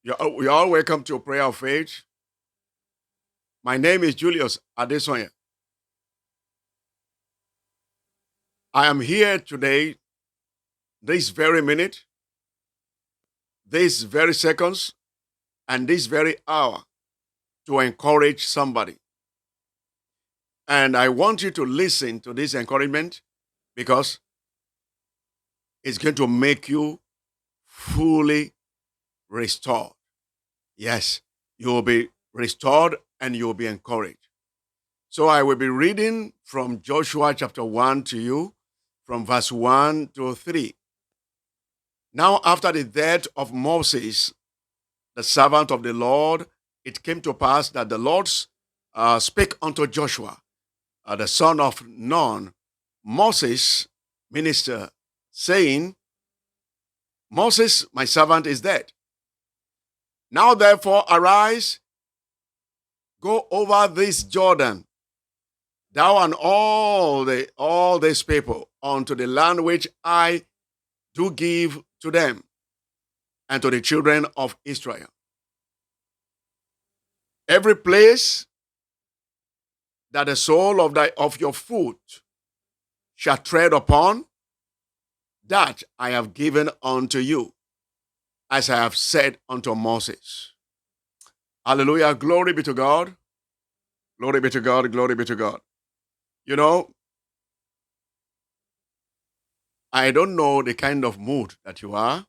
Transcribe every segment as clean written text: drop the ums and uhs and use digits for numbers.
You're all welcome to Prayer of Faith. My name is Julius Adesonya. I am here today, this very minute, this very seconds, and this very hour to encourage somebody. And I want you to listen to this encouragement because it's going to make you fully restored. Yes, you will be restored and you will be encouraged. So I will be reading from Joshua chapter 1 to you, from verse 1 to 3. Now, after the death of Moses, the servant of the Lord, it came to pass that the Lord spake unto Joshua, the son of Nun, Moses' minister, saying, Moses, my servant, is dead. Now therefore arise, go over this Jordan, thou and all these people, unto the land which I do give to them and to the children of Israel. Every place that the sole of your foot shall tread upon, that I have given unto you, as I have said unto Moses. Hallelujah. Glory be to God. Glory be to God. Glory be to God. You know, I don't know the kind of mood that you are.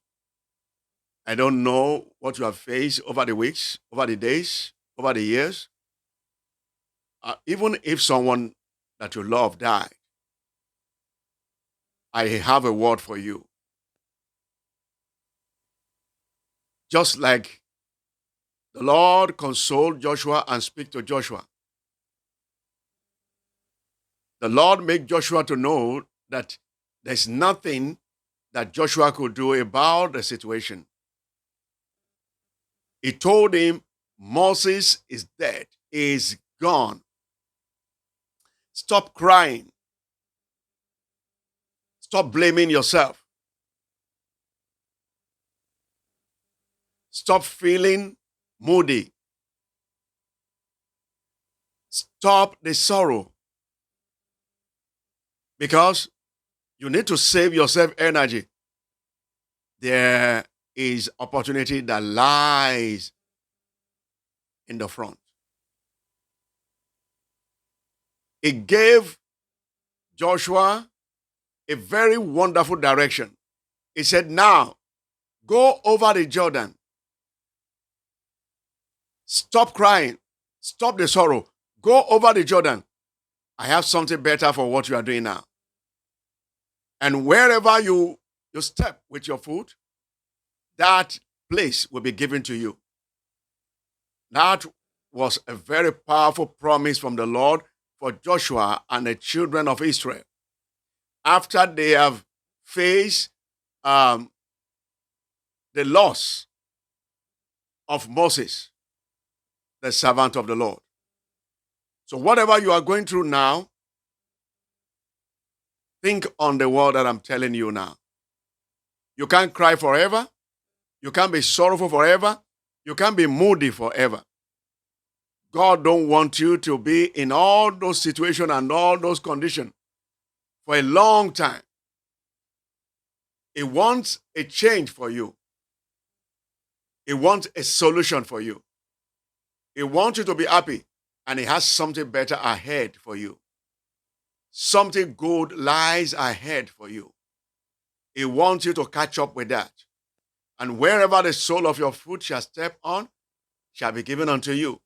I don't know what you have faced over the weeks, over the days, over the years. Even if someone that you love died, I have a word for you. Just like the Lord consoled Joshua and speak to Joshua, the Lord made Joshua to know that there's nothing that Joshua could do about the situation. He told him, Moses is dead, he is gone. Stop crying. Stop blaming yourself. Stop feeling moody. Stop the sorrow. Because you need to save yourself energy. There is opportunity that lies in the front. It gave Joshua a very wonderful direction. He said, now go over the Jordan. Stop crying. Stop the sorrow. Go over the Jordan. I have something better for what you are doing now. And wherever you step with your foot, that place will be given to you. That was a very powerful promise from the Lord for Joshua and the children of Israel. After they have faced the loss of Moses, the servant of the Lord. So whatever you are going through now, think on the word that I'm telling you now. You can't cry forever. You can't be sorrowful forever. You can't be moody forever. God don't want you to be in all those situations and all those conditions for a long time. He wants a change for you. He wants a solution for you. He wants you to be happy, and he has something better ahead for you. Something good lies ahead for you. He wants you to catch up with that. And wherever the sole of your foot shall step on, shall be given unto you.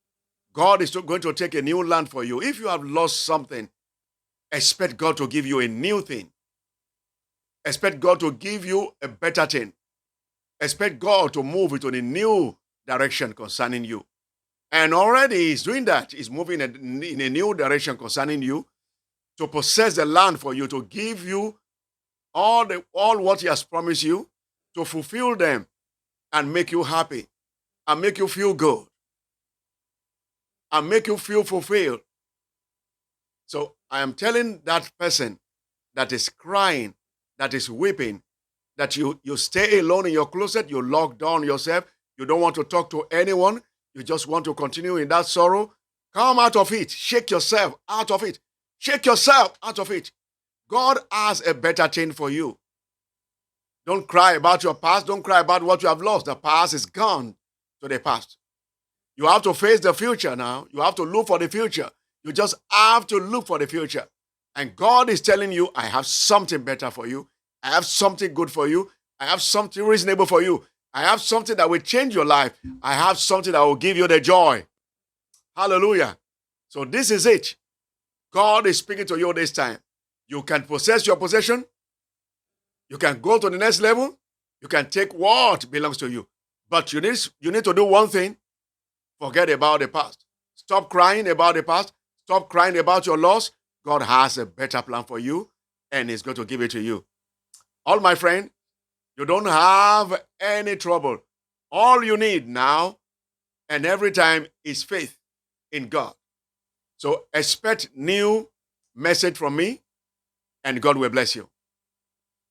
God is going to take a new land for you. If you have lost something, expect God to give you a new thing. Expect God to give you a better thing. Expect God to move into a new direction concerning you. And already he's doing that. He's moving in a new direction concerning you to possess the land for you, to give you all what he has promised you, to fulfill them and make you happy and make you feel good and make you feel fulfilled. So I am telling that person that is crying, that is weeping, that you stay alone in your closet, you lock down yourself, you don't want to talk to anyone, you just want to continue in that sorrow, come out of it. Shake yourself out of it. Shake yourself out of it. God has a better thing for you. Don't cry about your past. Don't cry about what you have lost. The past is gone to the past. You have to face the future now. You have to look for the future. You just have to look for the future. And God is telling you, I have something better for you. I have something good for you. I have something reasonable for you. I have something that will change your life. I have something that will give you the joy. Hallelujah. So this is it. God is speaking to you this time. You can possess your possession. You can go to the next level. You can take what belongs to you. But you need to do one thing. Forget about the past. Stop crying about the past. Stop crying about your loss. God has a better plan for you, and He's going to give it to you. All my friend, you don't have any trouble. All you need now and every time is faith in God. So expect new message from me, and God will bless you.